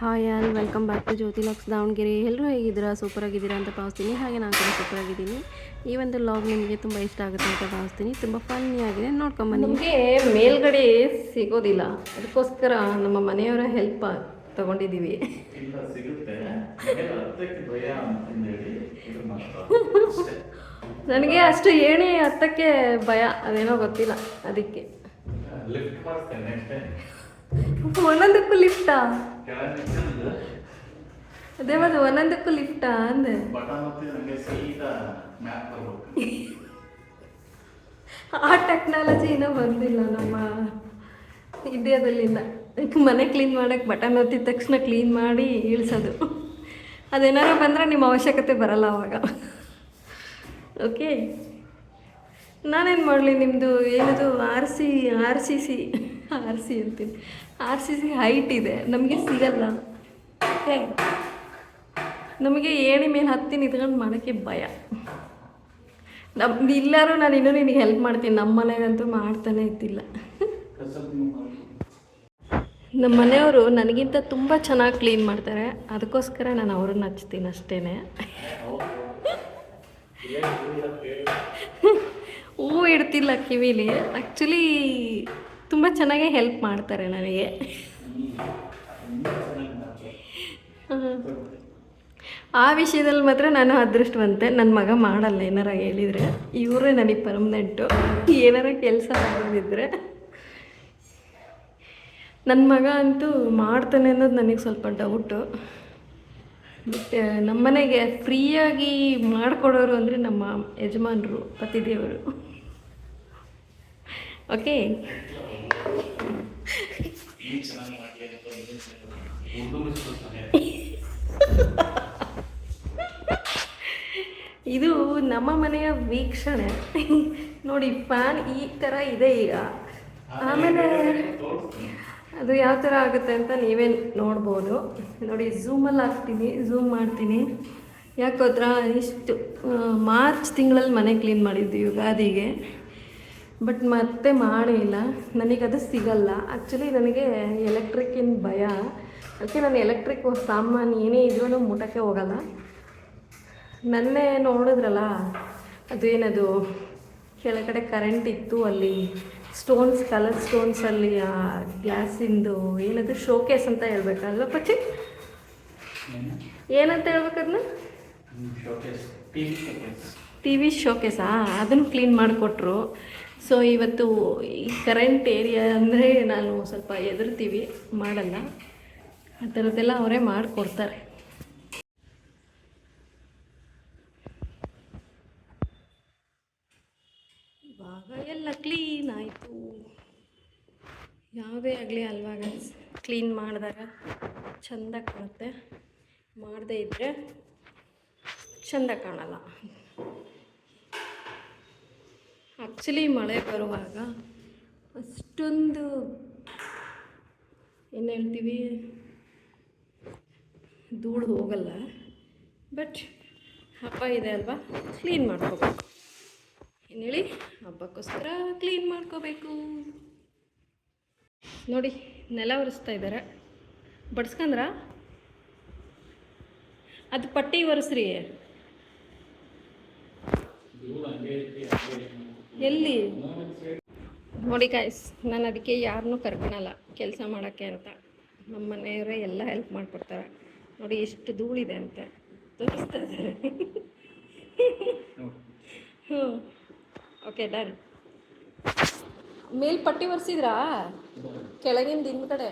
Hi all welcome back to Jyoti Locks Davanagere. ಎಲ್ಲರೂ ಹೇಗಿದ್ದೀರಾ? ಸೂಪರಾಗಿದ್ದೀರಾ ಅಂತ ಭಾವಿಸ್ತೀನಿ. ಹಾಗೆ ನಾನು ಕೂಡ ಸೂಪರಾಗಿದ್ದೀನಿ. ಈ ಒಂದು ಲಾಗ್ ನಿಮಗೆ ತುಂಬ ಇಷ್ಟ ಆಗುತ್ತೆ ಅಂತ ಭಾವಿಸ್ತೀನಿ. ತುಂಬ ಫನ್ನಿಯಾಗಿದೆ, ನೋಡ್ಕೊಂಬನ್ನಿ. ನಮಗೆ ಮೇಲ್ಗಡೆ ಸಿಗೋದಿಲ್ಲ, ಅದಕ್ಕೋಸ್ಕರ ನಮ್ಮ ಮನೆಯವರ ಹೆಲ್ಪ್ ತಗೊಂಡಿದ್ದೀವಿ. ನನಗೆ ಅಷ್ಟು ಏಣಿ ಹತ್ತಕ್ಕೆ ಭಯ, ಅದೇನೋ ಗೊತ್ತಿಲ್ಲ, ಅದಕ್ಕೆ ಒಂದೊಂದಕ್ಕೂ ಲಿಫ್ಟಾ? ಅದೇ ಮತ್ತೆ ಒಂದೊಂದಕ್ಕೂ ಲಿಫ್ಟಾ ಅಂದೆ. ಆ ಟೆಕ್ನಾಲಜಿ ಇನ್ನೂ ಬಂದಿಲ್ಲ ನಮ್ಮ ಇಂಡಿಯಾದಲ್ಲಿಲ್ಲ. ಮನೆ ಕ್ಲೀನ್ ಮಾಡೋಕ್ಕೆ ಬಟನ್ ಒತ್ತಿದ ತಕ್ಷಣ ಕ್ಲೀನ್ ಮಾಡಿ ಇಳಿಸೋದು. ಅದೇನಾದ್ರು ಬಂದರೆ ನಿಮ್ಮ ಅವಶ್ಯಕತೆ ಬರಲ್ಲ ಅವಾಗ. ಓಕೆ, ನಾನೇನು ಮಾಡಲಿ? ನಿಮ್ಮದು ಏನದು ಆರ್ ಸಿ ಅಂತೀನಿ, RCC ಹೈಟ್ ಇದೆ, ನಮಗೆ ಸಿಗಲ್ಲ. ಓಕೆ, ನಮಗೆ ಏಣಿ ಮೇಲೆ ಹತ್ತಿ ನಿಂತ್ಕೊಂಡು ಮಾಡೋಕ್ಕೆ ಭಯ. ಇಲ್ಲಾರು ನಾನು ಇನ್ನೂ ನಿನಗೆ ಹೆಲ್ಪ್ ಮಾಡ್ತೀನಿ. ನಮ್ಮ ಮನೆಗಂತೂ ಮಾಡ್ತಾನೆ ಇದ್ದಿಲ್ಲ. ನಮ್ಮ ಮನೆಯವರು ನನಗಿಂತ ತುಂಬ ಚೆನ್ನಾಗಿ ಕ್ಲೀನ್ ಮಾಡ್ತಾರೆ, ಅದಕ್ಕೋಸ್ಕರ ನಾನು ಅವ್ರನ್ನ ಹಚ್ತೀನಿ ಅಷ್ಟೇ. ಹೂವು ಇಡ್ತಿಲ್ಲ ಕಿವಿಲಿ. ಆ್ಯಕ್ಚುಲಿ ತುಂಬ ಚೆನ್ನಾಗೇ ಹೆಲ್ಪ್ ಮಾಡ್ತಾರೆ ನನಗೆ. ಆ ವಿಷಯದಲ್ಲಿ ಮಾತ್ರ ನಾನು ಅದೃಷ್ಟವಂತೆ. ನನ್ನ ಮಗ ಮಾಡಲ್ಲ, ಏನಾರ ಹೇಳಿದರೆ. ಇವರೇ ನನಗೆ ಪರ್ಮನೆಂಟು. ಏನಾರ ಕೆಲಸ ಮಾಡೋದಿದ್ರೆ ನನ್ನ ಮಗ ಅಂತೂ ಮಾಡ್ತಾನೆ ಅನ್ನೋದು ನನಗೆ ಸ್ವಲ್ಪ ಡೌಟು. ಬಟ್ ನಮ್ಮನೆಗೆ ಫ್ರೀಯಾಗಿ ಮಾಡಿಕೊಡೋರು ಅಂದರೆ ನಮ್ಮ ಯಜಮಾನರು, ಪತಿದೇವರು. ಓಕೆ, ಇದು ನಮ್ಮ ಮನೆಯ ವೀಕ್ಷಣೆ ನೋಡಿ. ಫ್ಯಾನ್ ಈ ಥರ ಇದೆ ಈಗ. ಆಮೇಲೆ ಅದು ಯಾವ ಥರ ಆಗುತ್ತೆ ಅಂತ ನೀವೇ ನೋಡ್ಬೋದು. ನೋಡಿ, ಝೂಮಲ್ಲಿ ಹಾಕ್ತೀನಿ, ಝೂಮ್ ಮಾಡ್ತೀನಿ. ಯಾಕೋತ್ರ ಇಷ್ಟು ಮಾರ್ಚ್ ತಿಂಗಳಲ್ಲಿ ಮನೆ ಕ್ಲೀನ್ ಮಾಡಿದ್ವಿ ಯುಗಾದಿಗೆ. ಬಟ್ ಮತ್ತೆ ಮಾಡಿಲ್ಲ, ನನಗದು ಸಿಗಲ್ಲ. ಆ್ಯಕ್ಚುಲಿ ನನಗೆ ಎಲೆಕ್ಟ್ರಿಕ್ಕಿನ ಭಯ. ಅದಕ್ಕೆ ನಾನು ಎಲೆಕ್ಟ್ರಿಕ್ ಸಾಮಾನು ಏನೇ ಇದ್ರೂ ಮುಟ್ಟಕ್ಕೆ ಹೋಗಲ್ಲ. ನನ್ನೇ ನೋಡಿದ್ರಲ್ಲ, ಅದು ಏನದು ಕೆಳಗಡೆ ಕರೆಂಟ್ ಇತ್ತು, ಅಲ್ಲಿ ಸ್ಟೋನ್ಸ್, ಕಲರ್ ಸ್ಟೋನ್ಸಲ್ಲಿ ಆ ಗ್ಲಾಸಿಂದು ಏನದು ಶೋಕೇಸ್ ಅಂತ ಹೇಳ್ಬೇಕಲ್ವ ಪಚ್ಚಿ? ಏನಂತ ಹೇಳ್ಬೇಕದನ್ನ? T V ಶೋಕೇಸಾ? ಅದನ್ನು ಕ್ಲೀನ್ ಮಾಡಿಕೊಟ್ರು. ಸೊ ಇವತ್ತು ಈ ಕರೆಂಟ್ ಏರಿಯಾ ಅಂದರೆ ನಾನು ಸ್ವಲ್ಪ ಹೆದರ್ತೀವಿ, ಮಾಡಲ್ಲ. ಆ ಥರದ್ದೆಲ್ಲ ಅವರೇ ಮಾಡಿಕೊಡ್ತಾರೆ. ಇವಾಗ ಎಲ್ಲ ಕ್ಲೀನ್ ಆಯಿತು. ಯಾವುದೇ ಆಗಲಿ ಅಲ್ವಾಗ ಕ್ಲೀನ್ ಮಾಡಿದಾಗ ಚೆಂದ ಕಾಣುತ್ತೆ, ಮಾಡದೇ ಇದ್ದರೆ ಚೆಂದ ಕಾಣಲ್ಲ. ಆ್ಯಕ್ಚುಲಿ ಮಳೆ ಬರುವಾಗ ಅಷ್ಟೊಂದು ಏನು ಹೇಳ್ತೀವಿ, ಧೂಳು ಹೋಗಲ್ಲ. ಬಟ್ ಹಬ್ಬ ಇದೆ ಅಲ್ವಾ, ಕ್ಲೀನ್ ಮಾಡ್ಕೋಬೇಕು. ಏನು ಹೇಳಿ, ಹಬ್ಬಕ್ಕೋಸ್ಕರ ಕ್ಲೀನ್ ಮಾಡ್ಕೋಬೇಕು. ನೋಡಿ, ನೆಲ ಒರೆಸ್ತಾ ಇದ್ದಾರೆ. ಬಡ್ಸ್ಕಂದ್ರ ಅದು ಪಟ್ಟಿ ಒರೆಸ್ರಿ. ಎಲ್ಲಿ ನೋಡಿ ಗಾಯ್ಸ್, ನಾನು ಅದಕ್ಕೆ ಯಾರನ್ನೂ ಕರ್ಕೊಳಲ್ಲ ಕೆಲಸ ಮಾಡೋಕ್ಕೆ ಅಂತ. ನಮ್ಮ ಮನೆಯವರೇ ಎಲ್ಲ ಹೆಲ್ಪ್ ಮಾಡಿಕೊಡ್ತಾರೆ. ನೋಡಿ ಎಷ್ಟು ಧೂಳಿದೆ ಅಂತ ತೋರಿಸ್ತಾ ಇದ್ದಾರೆ. ಹ್ಞೂ, ಓಕೆ, ಡನ್. ಮೇಲ್ ಪಟ್ಟಿ ಒರೆಸಿದ್ರಾ? ಕೆಳಗಿಂದ ಹಿಂದ್ಗಡೆ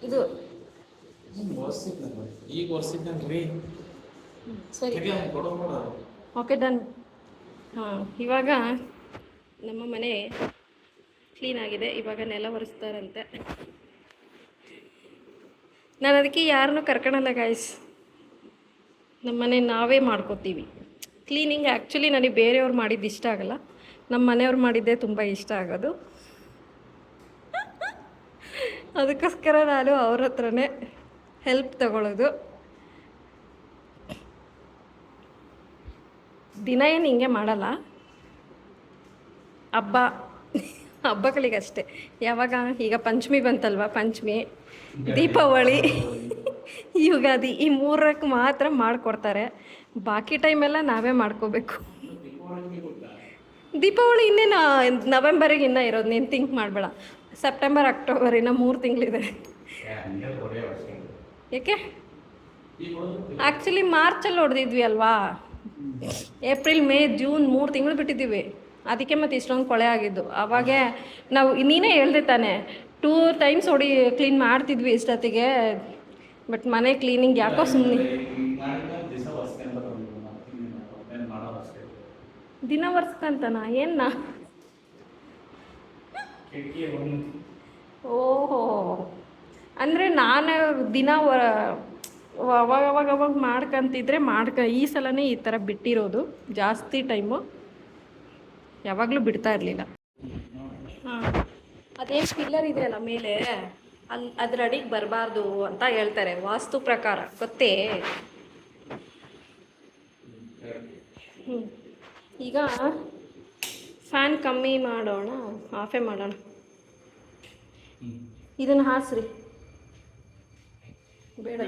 ಇದು ಸರಿ, ಓಕೆ, ಡನ್. ಹಾಂ, ಇವಾಗ ನಮ್ಮ ಮನೆ ಕ್ಲೀನ್ ಆಗಿದೆ. ಇವಾಗ ನೆಲ ಒರೆಸ್ತಾರಂತೆ. ನಾನು ಅದಕ್ಕೆ ಯಾರನ್ನೂ ಕರ್ಕೊಳಲ್ಲ ಗಾಯ್ಸ್. ನಮ್ಮ ಮನೆ ನಾವೇ ಮಾಡ್ಕೋತೀವಿ ಕ್ಲೀನಿಂಗ್. ಆ್ಯಕ್ಚುಲಿ ನನಗೆ ಬೇರೆಯವ್ರು ಮಾಡಿದ್ದು ಇಷ್ಟ ಆಗಲ್ಲ, ನಮ್ಮ ಮನೆಯವ್ರು ಮಾಡಿದ್ದೇ ತುಂಬ ಇಷ್ಟ ಆಗೋದು. ಅದಕ್ಕೋಸ್ಕರ ನಾನು ಅವ್ರ ಹತ್ರನೇ ಹೆಲ್ಪ್ ತಗೊಳ್ಳೋದು. ದಿನ ಏನು ಹಿಂಗೆ ಮಾಡಲ್ಲ, ಹಬ್ಬಗಳಿಗಷ್ಟೇ. ಯಾವಾಗ ಈಗ ಪಂಚಮಿ ಬಂತಲ್ವ, ಪಂಚಮಿ, ದೀಪಾವಳಿ, ಯುಗಾದಿ ಈ ಮೂರಕ್ಕೆ ಮಾತ್ರ ಮಾಡಿಕೊಡ್ತಾರೆ, ಬಾಕಿ ಟೈಮೆಲ್ಲ ನಾವೇ ಮಾಡ್ಕೋಬೇಕು. ದೀಪಾವಳಿ ಇನ್ನೇನು ನವೆಂಬರಿಗೆ ಇನ್ನೂ ಇರೋದು, ನೀನು ಥಿಂಕ್ ಮಾಡಬೇಡ. ಸೆಪ್ಟೆಂಬರ್ ಅಕ್ಟೋಬರ್ ಇನ್ನೂ 3 ತಿಂಗಳಿದೆ. ಯಾಕೆ ಆ್ಯಕ್ಚುಲಿ ಮಾರ್ಚಲ್ಲಿ ಹೊಡೆದಿದ್ವಿ ಅಲ್ವಾ, ಏಪ್ರಿಲ್ ಮೇ ಜೂನ್ 3 ತಿಂಗಳು ಬಿಟ್ಟಿದ್ದೀವಿ, ಅದಕ್ಕೆ ಮತ್ತೆ ಇಷ್ಟೊಂದು ಕೊಳೆ ಆಗಿದ್ದು. ಅವಾಗೇ ನಾವು ನೀನೇ ಹೇಳ್ದೆ ತಾನೆ 2 ಟೈಮ್ಸ್ ಕ್ಲೀನ್ ಮಾಡ್ತಿದ್ವಿ ಇಷ್ಟೊತ್ತಿಗೆ, ಬಟ್ ಮನೆ ಕ್ಲೀನಿಂಗ್ ಯಾಕೋ ಸುಮ್ಮನೆ ದಿನ ವರ್ಷಕ್ಕಂತನ ಏನ. ಓಹೋ, ಅಂದರೆ ನಾನು ದಿನ ಅವಾಗ ಮಾಡ್ಕೊಂತಿದ್ರೆ ಈ ಸಲನೇ ಈ ಥರ ಬಿಟ್ಟಿರೋದು, ಜಾಸ್ತಿ ಟೈಮು ಯಾವಾಗಲೂ ಬಿಡ್ತಾ ಇರಲಿಲ್ಲ. ಹಾಂ, ಅದೇನು ಪಿಲ್ಲರ್ ಇದೆಯಲ್ಲ ಮೇಲೆ, ಅದ್ರ ಅಡಿಗೆ ಬರಬಾರ್ದು ಅಂತ ಹೇಳ್ತಾರೆ ವಾಸ್ತು ಪ್ರಕಾರ, ಗೊತ್ತೇ? ಈಗ ಫ್ಯಾನ್ ಕಮ್ಮಿ ಮಾಡೋಣ, ಆಫೇ ಮಾಡೋಣ. ಇದನ್ನು ಹಾಸ್ರಿ, ಬೇಡ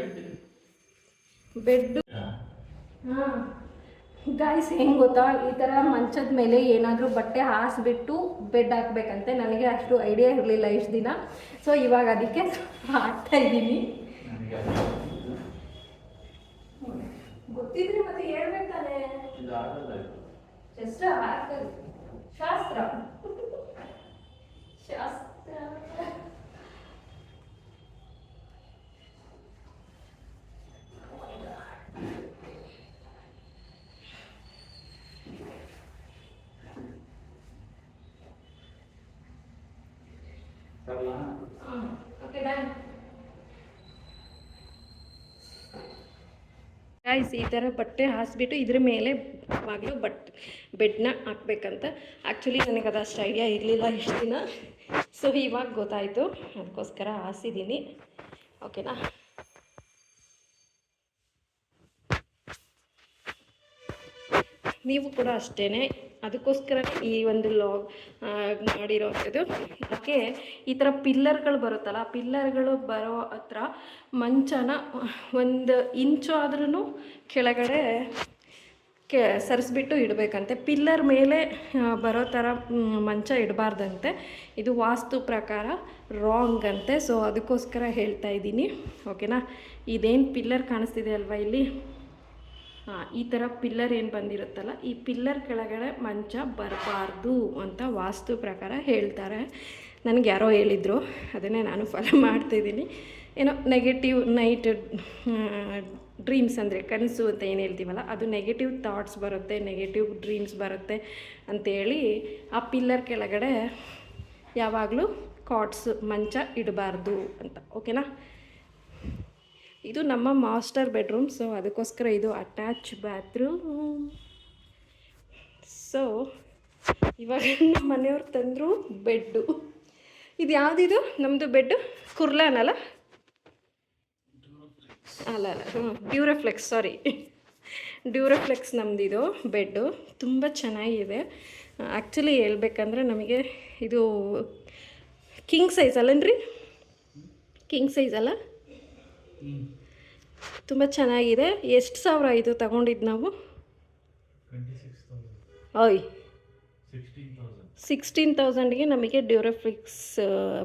ಬೆಡ್ಡು. ಹಾಂ ಗಾಯ್ಸ್, ಹೆಂಗೆ ಗೊತ್ತಾ, ಈ ಥರ ಮಂಚದ ಮೇಲೆ ಏನಾದರೂ ಬಟ್ಟೆ ಹಾಸಿಬಿಟ್ಟು ಬೆಡ್ ಹಾಕ್ಬೇಕಂತೆ. ನನಗೆ ಅಷ್ಟು ಐಡಿಯಾ ಇರಲಿಲ್ಲ ಇಷ್ಟು ದಿನ, ಸೊ ಇವಾಗ ಅದಕ್ಕೆ ಹಾಕ್ತಾ ಇದ್ದೀನಿ. ಗೊತ್ತಿದ್ರೆ ಮತ್ತೆ ಹೇಳ್ಬೇಕಾನೆ, ಜಸ್ಟ್ ಶಾಸ್ತ್ರ ಶಾಸ್ತ್ರ. ಗೈಸ್, ಈ ಥರ ಬಟ್ಟೆ ಹಾಸಿಬಿಟ್ಟು ಇದ್ರ ಮೇಲೆ ಯಾವಾಗಲೂ ಬೆಡ್ನ ಹಾಕ್ಬೇಕಂತ. ಆ್ಯಕ್ಚುಲಿ ನನಗೆ ಅದಷ್ಟು ಐಡಿಯಾ ಇರಲಿಲ್ಲ ಇಷ್ಟು ದಿನ, ಸೊ ಇವಾಗ ಗೊತ್ತಾಯಿತು, ಅದಕ್ಕೋಸ್ಕರ ಹಾಸಿದ್ದೀನಿ. ಓಕೆನಾ? ನೀವು ಕೂಡ ಅಷ್ಟೇ, ಅದಕ್ಕೋಸ್ಕರ ಈ ಒಂದು ಲಾಗ್ ಮಾಡಿರೋದು. ಯಾಕೆ ಈ ಥರ ಪಿಲ್ಲರ್ಗಳು ಬರುತ್ತಲ್ಲ, ಪಿಲ್ಲರ್ಗಳು ಬರೋ ಹತ್ರ ಮಂಚನ 1 ಇಂಚು ಆದ್ರೂ ಕೆಳಗಡೆ ಸರಿಸ್ಬಿಟ್ಟು ಇಡಬೇಕಂತೆ. ಪಿಲ್ಲರ್ ಮೇಲೆ ಬರೋ ಥರ ಮಂಚ ಇಡಬಾರ್ದಂತೆ, ಇದು ವಾಸ್ತು ಪ್ರಕಾರ ರಾಂಗ್ ಅಂತೆ. ಸೊ ಅದಕ್ಕೋಸ್ಕರ ಹೇಳ್ತಾ ಇದ್ದೀನಿ, ಓಕೆನಾ? ಇದೇನು ಪಿಲ್ಲರ್ ಕಾಣಿಸ್ತಿದೆ ಅಲ್ವಾ ಇಲ್ಲಿ, ಈ ಥರ ಪಿಲ್ಲರ್ ಏನು ಬಂದಿರುತ್ತಲ್ಲ, ಈ ಪಿಲ್ಲರ್ ಕೆಳಗಡೆ ಮಂಚ ಬರಬಾರ್ದು ಅಂತ ವಾಸ್ತು ಪ್ರಕಾರ ಹೇಳ್ತಾರೆ. ನನಗೆ ಯಾರೋ ಹೇಳಿದರು, ಅದನ್ನೇ ನಾನು ಫಾಲೋ ಮಾಡ್ತಾಯಿದ್ದೀನಿ. ಏನೋ ನೆಗೆಟಿವ್ ನೈಟ್ ಡ್ರೀಮ್ಸ್ ಅಂದರೆ ಕನಸು ಅಂತ ಏನು ಹೇಳ್ತೀವಲ್ಲ, ಅದು ನೆಗೆಟಿವ್ ಥಾಟ್ಸ್ ಬರುತ್ತೆ, ನೆಗೆಟಿವ್ ಡ್ರೀಮ್ಸ್ ಬರುತ್ತೆ ಅಂಥೇಳಿ ಆ ಪಿಲ್ಲರ್ ಕೆಳಗಡೆ ಯಾವಾಗಲೂ ಮಂಚ ಇಡಬಾರ್ದು ಅಂತ. ಓಕೆನಾ? ಇದು ನಮ್ಮ ಮಾಸ್ಟರ್ ಬೆಡ್ರೂಮ್, ಸೊ ಅದಕ್ಕೋಸ್ಕರ ಇದು ಅಟ್ಯಾಚ್ ಬಾತ್ರೂಮ್. ಸೊ ಇವಾಗ ನಮ್ಮ ಮನೆಯವ್ರು ತಂದರು ಬೆಡ್ಡು. ಇದು ಯಾವುದಿದು ನಮ್ಮದು ಬೆಡ್ಡು? ಕುರ್ಲಾನ್ ಅಲ್ಲ ಡ್ಯೂರಫ್ಲೆಕ್ಸ್, ಸಾರಿ ಡ್ಯೂರಫ್ಲೆಕ್ಸ್ ನಮ್ಮದಿದು ಬೆಡ್ಡು. ತುಂಬ ಚೆನ್ನಾಗಿದೆ. ಆ್ಯಕ್ಚುಲಿ ಹೇಳ್ಬೇಕಂದ್ರೆ ನಮಗೆ ಇದು ಕಿಂಗ್ ಸೈಜ್ ಅಲ್ಲನ್ರಿ? ಕಿಂಗ್ ಸೈಜ್ ಅಲ್ಲ? ತುಂಬ ಚೆನ್ನಾಗಿದೆ. ಎಷ್ಟು ಸಾವಿರ ಇದು ತಗೊಂಡಿದ್ದು ನಾವು? 16,000ಗೆ ನಮಗೆ ಡ್ಯೂರಫ್ಲೆಕ್ಸ್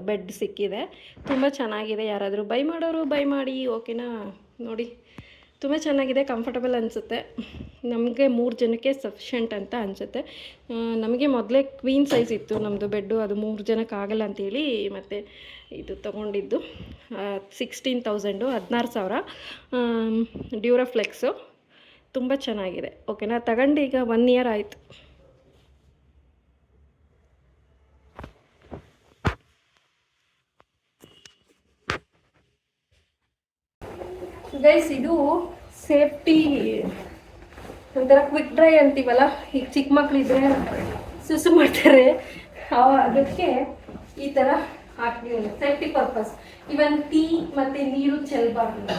ಬೆಡ್ ಸಿಕ್ಕಿದೆ. ತುಂಬ ಚೆನ್ನಾಗಿದೆ. ಯಾರಾದರೂ ಬೈ ಮಾಡೋರು ಬೈ ಮಾಡಿ, ಓಕೆನಾ? ನೋಡಿ, ತುಂಬ ಚೆನ್ನಾಗಿದೆ, ಕಂಫರ್ಟಬಲ್ ಅನಿಸುತ್ತೆ. ನಮಗೆ 3 ಜನಕ್ಕೆ ಸಫಿಷಿಯೆಂಟ್ ಅಂತ ಅನಿಸುತ್ತೆ. ನಮಗೆ ಮೊದಲೇ ಕ್ವೀನ್ ಸೈಜ್ ಇತ್ತು ನಮ್ಮದು ಬೆಡ್ಡು, ಅದು 3 ಜನಕ್ಕೆ ಆಗಲ್ಲ ಅಂಥೇಳಿ ಮತ್ತು ಇದು ತೊಗೊಂಡಿದ್ದು. 16,000, 16,000 ಡ್ಯೂರಫ್ಲೆಕ್ಸು. ತುಂಬ ಚೆನ್ನಾಗಿದೆ. ಓಕೆನಾ? ತಗೊಂಡು ಈಗ 1 ಇಯರ್ ಆಯಿತು. ಗೈಸ್, ಇದು ಸೇಫ್ಟಿ ಒಂಥರ ಕ್ವಿಕ್ ಡ್ರೈ ಅಂತೀವಲ್ಲ, ಈಗ ಚಿಕ್ಕ ಮಕ್ಕಳಿದ್ರೆ ಸುಸು ಮಾಡ್ತಾರೆ, ಅದಕ್ಕೆ ಈ ಥರ ಹಾಕ್ತೀವಿ, ಸೇಫ್ಟಿ ಪರ್ಪಸ್. ಇವನ್ ಟೀ ಮತ್ತು ನೀರು ಚೆಲ್ಲಬಾರ್ದು.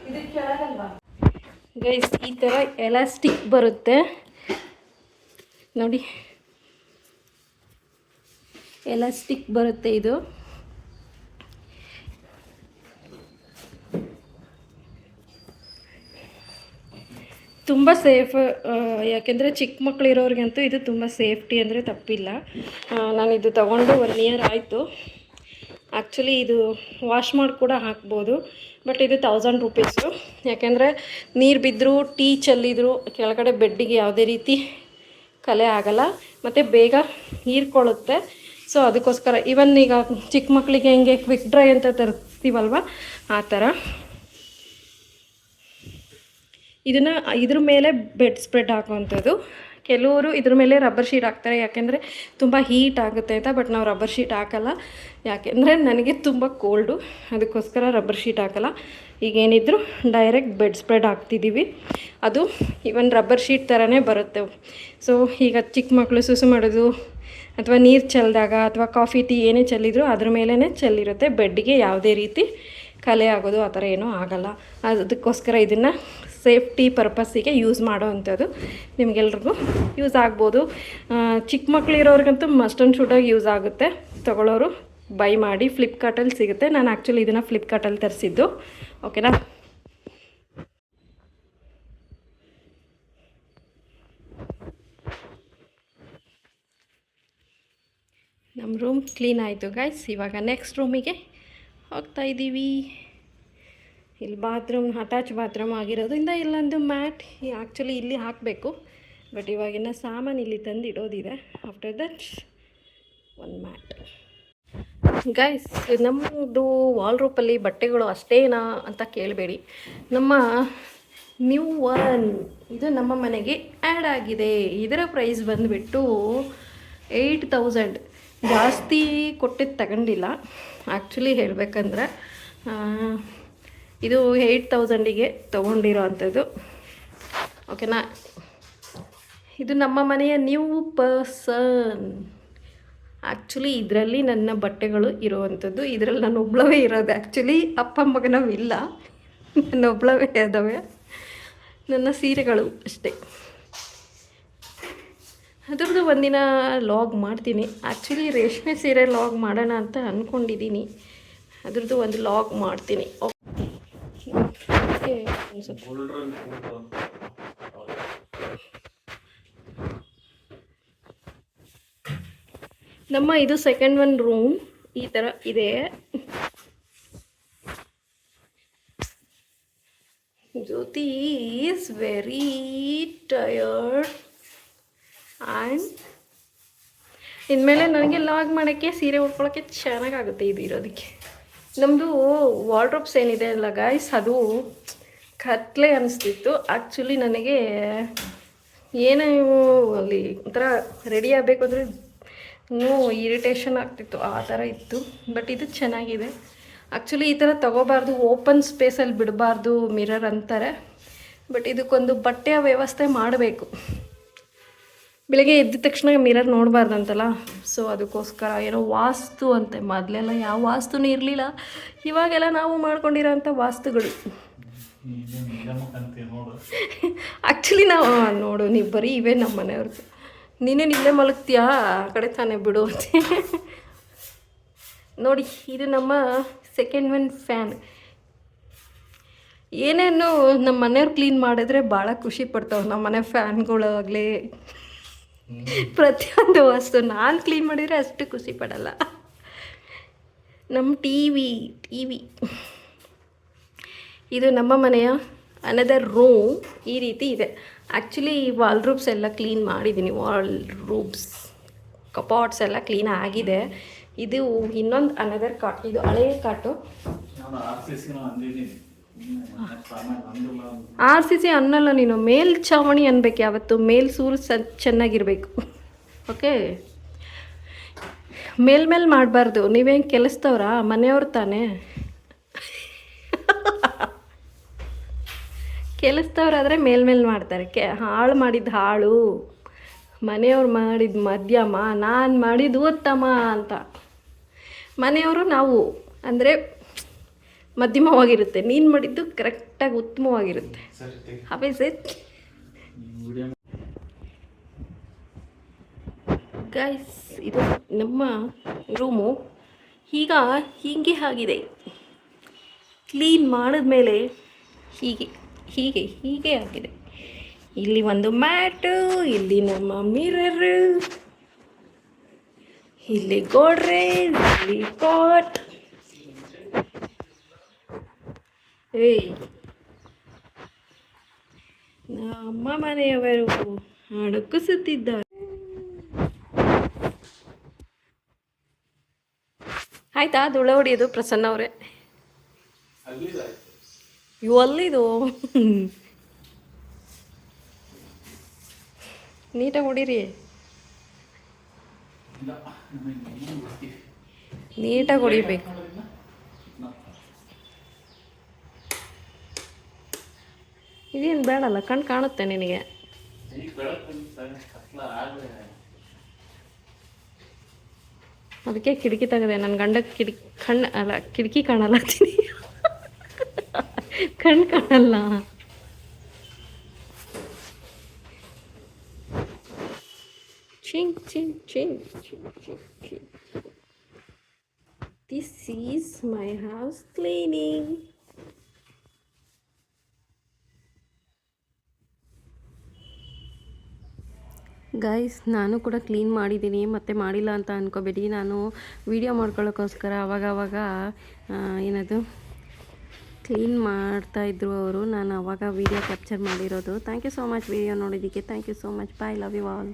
ಇದು ಕೆಳಗಲ್ವಾ ಗೈಸ್? ಈ ಥರ ಎಲಾಸ್ಟಿಕ್ ಬರುತ್ತೆ ನೋಡಿ. ಎಲಾಸ್ಟಿಕ್ ಬರುತ್ತೆ ಇದು. ತುಂಬ ಸೇಫ್, ಯಾಕೆಂದರೆ ಚಿಕ್ಕ ಮಕ್ಕಳಿರೋರಿಗಂತೂ ಇದು ತುಂಬ ಸೇಫ್ಟಿ ಅಂದರೆ ತಪ್ಪಿಲ್ಲ. ನಾನಿದು ತೊಗೊಂಡು 1 ಇಯರ್ ಆಯಿತು. ಆ್ಯಕ್ಚುಲಿ ಇದು ವಾಶ್ ಮಾಡಿ ಕೂಡ ಹಾಕ್ಬೋದು, ಬಟ್ ಇದು 1000 ರೂಪೀಸು. ಯಾಕೆಂದರೆ ನೀರು ಬಿದ್ದರೂ, ಟೀ ಚೆಲ್ಲಿದ್ರು ಕೆಳಗಡೆ ಬೆಡ್ಡಿಗೆ ಯಾವುದೇ ರೀತಿ ಕಲೆ ಆಗಲ್ಲ ಮತ್ತು ಬೇಗ ಹೀರ್ಕೊಳ್ಳುತ್ತೆ. ಸೊ ಅದಕ್ಕೋಸ್ಕರ ಇವನ್ ಈಗ ಚಿಕ್ಕ ಮಕ್ಕಳಿಗೆ ಹೆಂಗೆ ಕ್ವಿಕ್ ಡ್ರೈ ಅಂತ ತರಿಸ್ತೀವಲ್ವ ಆ ಥರ ಇದನ್ನು ಇದ್ರ ಮೇಲೆ ಬೆಡ್ ಸ್ಪ್ರೆಡ್ ಹಾಕುವಂಥದ್ದು. ಕೆಲವರು ಇದ್ರ ಮೇಲೆ ರಬ್ಬರ್ ಶೀಟ್ ಹಾಕ್ತಾರೆ, ಯಾಕೆಂದರೆ ತುಂಬ ಹೀಟ್ ಆಗುತ್ತೆ ಅಂತ. ಬಟ್ ನಾವು ರಬ್ಬರ್ ಶೀಟ್ ಹಾಕಲ್ಲ, ಯಾಕೆಂದರೆ ನನಗೆ ತುಂಬ ಕೋಲ್ಡು, ಅದಕ್ಕೋಸ್ಕರ ರಬ್ಬರ್ ಶೀಟ್ ಹಾಕಲ್ಲ. ಈಗೇನಿದ್ರು ಡೈರೆಕ್ಟ್ ಬೆಡ್ ಸ್ಪ್ರೆಡ್ ಹಾಕ್ತಿದ್ದೀವಿ. ಅದು ಇವನ್ ರಬ್ಬರ್ ಶೀಟ್ ಥರನೇ ಬರುತ್ತೆ. ಸೊ ಈಗ ಚಿಕ್ಕ ಮಕ್ಕಳು ಸುಸು ಮಾಡೋದು ಅಥವಾ ನೀರು ಚೆಲ್ಲಿದಾಗ ಅಥವಾ ಕಾಫಿ ಟೀ ಏನೇ ಚೆಲ್ಲಿದ್ರು ಅದ್ರ ಮೇಲೇ ಚೆಲ್ಲಿರುತ್ತೆ. ಬೆಡ್ಡಿಗೆ ಯಾವುದೇ ರೀತಿ ಕಲೆ ಆಗೋದು ಆ ಥರ ಏನೂ ಆಗೋಲ್ಲ. ಅದಕ್ಕೋಸ್ಕರ ಇದನ್ನು ಸೇಫ್ಟಿ ಪರ್ಪಸ್ಸಿಗೆ ಯೂಸ್ ಮಾಡೋ ಅಂಥದ್ದು. ನಿಮಗೆಲ್ರಿಗೂ ಯೂಸ್ ಆಗ್ಬೋದು. ಚಿಕ್ಕ ಮಕ್ಕಳಿರೋರಿಗಂತೂ ಮಸ್ಟ್ ಆ್ಯಂಡ್ ಶುಡ್ಡಾಗಿ ಯೂಸ್ ಆಗುತ್ತೆ. ತೊಗೊಳ್ಳೋರು ಬೈ ಮಾಡಿ, ಫ್ಲಿಪ್ಕಾರ್ಟಲ್ಲಿ ಸಿಗುತ್ತೆ. ನಾನು ಆ್ಯಕ್ಚುಲಿ ಇದನ್ನು ಫ್ಲಿಪ್ಕಾರ್ಟಲ್ಲಿ ತರಿಸಿದ್ದು. ಓಕೆನಾ? ನಮ್ಮ ರೂಮ್ ಕ್ಲೀನ್ ಆಯಿತು ಗೈಸ್. ಇವಾಗ ನೆಕ್ಸ್ಟ್ ರೂಮಿಗೆ ಹೋಗ್ತಾಯಿದ್ದೀವಿ. ಇಲ್ಲಿ ಬಾತ್ರೂಮ್ ಅಟ್ಯಾಚ್ ಬಾತ್ರೂಮ್ ಆಗಿರೋದ್ರಿಂದ ಇಲ್ಲೊಂದು ಮ್ಯಾಟ್ ಆ್ಯಕ್ಚುಲಿ ಇಲ್ಲಿ ಹಾಕಬೇಕು, ಬಟ್ ಇವಾಗಿನ ಸಾಮಾನು ಇಲ್ಲಿ ತಂದು ಇಡೋದಿದೆ. ಆಫ್ಟರ್ ದಟ್ ಒಂದು ಮ್ಯಾಟ್. ಗೈಸ್, ನಮ್ಮದು ವಾಲ್ರೂಪಲ್ಲಿ ಬಟ್ಟೆಗಳು ಅಷ್ಟೇನಾ ಅಂತ ಕೇಳಬೇಡಿ. ನಮ್ಮ ನ್ಯೂ ಒನ್ ಇದು ನಮ್ಮ ಮನೆಗೆ ಆ್ಯಡ್ ಆಗಿದೆ. ಇದರ ಪ್ರೈಸ್ ಬಂದುಬಿಟ್ಟು 8000. ಜಾಸ್ತಿ ಕೊಟ್ಟಿದ್ದು ತಗೊಂಡಿಲ್ಲ ಆ್ಯಕ್ಚುಲಿ ಹೇಳಬೇಕಂದ್ರೆ. ಇದು 8000ಗೆ ತೊಗೊಂಡಿರೋ ಅಂಥದ್ದು. ಓಕೆನಾ? ಇದು ನಮ್ಮ ಮನೆಯ ನ್ಯೂ ಪರ್ಸನ್. ಆ್ಯಕ್ಚುಲಿ ಇದರಲ್ಲಿ ನನ್ನ ಬಟ್ಟೆಗಳು ಇರುವಂಥದ್ದು. ಇದರಲ್ಲಿ ನಾನು ಒಬ್ಳವೇ ಇರೋದು. ಆ್ಯಕ್ಚುಲಿ ಅಪ್ಪ ಮಗನೂ ಇಲ್ಲ, ನನ್ನ ಒಬ್ಳವೇ ಇದ್ದಾವೆ. ನನ್ನ ಸೀರೆಗಳು ಅಷ್ಟೇ. ಅದ್ರದ್ದು ಒಂದಿನ ಲಾಗ್ ಮಾಡ್ತೀನಿ. ಆ್ಯಕ್ಚುಲಿ ರೇಷ್ಮೆ ಸೀರೆ ಲಾಗ್ ಮಾಡೋಣ ಅಂತ ಅಂದ್ಕೊಂಡಿದ್ದೀನಿ. ಅದ್ರದ್ದು ಒಂದು ಲಾಗ್ ಮಾಡ್ತೀನಿ. ನಮ್ಮ ಇದು ಸೆಕೆಂಡ್ ಒನ್ ರೂಮ್ ಈ ಥರ ಇದೆ. ಜ್ಯೋತಿ ಈಸ್ ವೆರಿ ಟಯರ್ಡ್ ಆ್ಯಂಡ್ ಇನ್ಮೇಲೆ ನನಗೆ ಲಾಗ್ ಮಾಡೋಕ್ಕೆ, ಸೀರೆ ಉಟ್ಕೊಳ್ಳೋಕ್ಕೆ ಚೆನ್ನಾಗಾಗುತ್ತೆ ಇದು ಇರೋದಕ್ಕೆ. ನಮ್ಮದು ವಾರ್ಡ್ರೋಬ್ಸ್ ಏನಿದೆ ಅಲ್ಲ ಗಾಯ್ಸ್, ಅದು ಕತ್ಲೆ ಅನಿಸ್ತಿತ್ತು. ಆ್ಯಕ್ಚುಲಿ ನನಗೆ ಏನೇ ಅಲ್ಲಿ ಒಂಥರ ರೆಡಿ ಆಗಬೇಕು ಅಂದರೆ ಇನ್ನೂ ಇರಿಟೇಷನ್ ಆಗ್ತಿತ್ತು, ಆ ಥರ ಇತ್ತು. ಬಟ್ ಇದು ಚೆನ್ನಾಗಿದೆ. ಆ್ಯಕ್ಚುಲಿ ಈ ಥರ ತೊಗೋಬಾರ್ದು, ಓಪನ್ ಸ್ಪೇಸಲ್ಲಿ ಬಿಡಬಾರ್ದು ಮಿರರ್ ಅಂತಾರೆ. ಬಟ್ ಇದಕ್ಕೊಂದು ಬಟ್ಟೆಯ ವ್ಯವಸ್ಥೆ ಮಾಡಬೇಕು. ಬೆಳಗ್ಗೆ ಎದ್ದ ತಕ್ಷಣ ಮಿರರ್ ನೋಡಬಾರ್ದಂತಲ್ಲ. ಸೊ ಅದಕ್ಕೋಸ್ಕರ ಏನೋ ವಾಸ್ತು ಅಂತೆ. ಮೊದಲೆಲ್ಲ ಯಾವ ವಾಸ್ತುನೂ ಇರಲಿಲ್ಲ, ಇವಾಗೆಲ್ಲ ನಾವು ಮಾಡ್ಕೊಂಡಿರೋ ಅಂಥ ವಾಸ್ತುಗಳು. ಆ್ಯಕ್ಚುಲಿ ನಾವು ನೋಡು, ನೀವು ಬರೀ ಇವೇ ನಮ್ಮ ಮನೆಯವ್ರದ್ದು. ನೀನೇನು ಇಲ್ಲೇ ಮಲಗ್ತೀಯಾ, ಆ ಕಡೆ ತಾನೇ ಬಿಡು ಅಂತ. ನೋಡಿ, ಇದು ನಮ್ಮ ಸೆಕೆಂಡ್ ಒನ್ ಫ್ಯಾನ್. ಏನೇನು ನಮ್ಮ ಮನೆಯವ್ರು ಕ್ಲೀನ್ ಮಾಡಿದ್ರೆ ಭಾಳ ಖುಷಿ ಪಡ್ತಾವೆ. ನಮ್ಮ ಮನೆ ಫ್ಯಾನ್ಗಳಾಗಲಿ ಪ್ರತಿಯೊಂದು ವಸ್ತು ನಾನು ಕ್ಲೀನ್ ಮಾಡಿದರೆ ಅಷ್ಟು ಖುಷಿ ಪಡಲ್ಲ. ನಮ್ಮ ಟಿ ವಿ ಇದು ನಮ್ಮ ಮನೆಯ ಅನದರ್ ರೂಮ್. ಈ ರೀತಿ ಇದೆ. ಆ್ಯಕ್ಚುಲಿ ವಾಲ್ ರೂಬ್ಸ್ ಎಲ್ಲ ಕ್ಲೀನ್ ಮಾಡಿದ್ದೀನಿ. ವಾಲ್ ರೂಬ್ಸ್, ಕಪಾಟ್ಸ್ ಎಲ್ಲ ಕ್ಲೀನ್ ಆಗಿದೆ. ಇದು ಇನ್ನೊಂದು ಅನದರ್ ಕಾಟ್. ಇದು ಹಳೆಯ ಕಾಟು. RCC ಅನ್ನಲ್ಲ ನೀನು, ಮೇಲ್ಛಾವಣಿ ಅನ್ಬೇಕು ಯಾವತ್ತು. ಮೇಲ್ಸೂರು ಚೆನ್ನಾಗಿರಬೇಕು. ಓಕೆ, ಮೇಲ್ಮೇಲೆ ಮಾಡಬಾರ್ದು. ನೀವೇನು ಕೆಲಸದವ್ರಾ? ಮನೆಯವ್ರು ತಾನೇ. ಕೆಲಸದವ್ರಾದರೆ ಮೇಲ್ಮೇಲೆ ಮಾಡ್ತಾರೆ. ಹಾಳು ಮಾಡಿದ್ದು ಹಾಳು, ಮನೆಯವ್ರು ಮಾಡಿದ್ದು ಮಧ್ಯಮ, ನಾನು ಮಾಡಿದ್ದು ಉತ್ತಮ ಅಂತ. ಮನೆಯವರು ನಾವು ಅಂದರೆ ಮಧ್ಯಮವಾಗಿರುತ್ತೆ, ನೀನು ಮಾಡಿದ್ದು ಕರೆಕ್ಟಾಗಿ ಉತ್ತಮವಾಗಿರುತ್ತೆ. ಗೈಸ್ ಇದು ನಮ್ಮ ರೂಮು ಈಗ ಹೀಗೆ ಆಗಿದೆ. ಕ್ಲೀನ್ ಮಾಡಿದ್ಮೇಲೆ ಹೀಗೆ ಹೀಗೆ ಹೀಗೆ ಆಗಿದೆ. ಇಲ್ಲಿ ಒಂದು ಮ್ಯಾಟು, ಇಲ್ಲಿ ನಮ್ಮ ಮಿರರು, ಇಲ್ಲಿ ಗೋಡ್ರೇಜ್, ಇಲ್ಲಿ ಕಾಟ್. ಏಯ್ ನಮ್ಮ ಮನೆಯವರು ಅಡಗಿಸುತ್ತಿದ್ದಾರೆ. ಆಯ್ತಾ ಧೂಳ ಹೊಡಿಯೋದು ಪ್ರಸನ್ನ ಅವರೇ? ಇವು ಅಲ್ಲಿದು ನೀಟಾಗಿ ಹೊಡೀರಿ, ನೀಟಾಗಿ ಹೊಡಿಬೇಕು. ಇದೇನು ಬೇಡಲ್ಲ, ಕಣ್ಣು ಕಾಣುತ್ತೆ ನಿನಗೆ. ಅದಕ್ಕೆ ಕಿಟಕಿ ತೆಗೆದೆ. ನನ್ನ ಗಂಡಕ್ಕೆ ಕಿಟಕಿ ಕಾಣಲ್ಲ ಅಂತೀನಿ. ಕಣ್ಣು ಕಾಣಲ್ಲ. Ching Ching Ching Ching Ching Ching. This is my house cleaning. Guys, ನಾನು ಕೂಡ ಕ್ಲೀನ್ ಮಾಡಿದ್ದೀನಿ, ಮತ್ತು ಮಾಡಿಲ್ಲ ಅಂತ ಅಂದ್ಕೋಬೇಡಿ. ನಾನು ವೀಡಿಯೋ ಮಾಡ್ಕೊಳ್ಳೋಕ್ಕೋಸ್ಕರ ಅವಾಗವಾಗ ಏನದು ಕ್ಲೀನ್ ಮಾಡ್ತಾಯಿದ್ರು ಅವರು. ನಾನು ಅವಾಗ ವೀಡಿಯೋ ಕ್ಯಾಪ್ಚರ್ ಮಾಡಿರೋದು. Thank you so much video ನೋಡಿದ್ದಕ್ಕೆ. Thank you so much. Bye, love you all.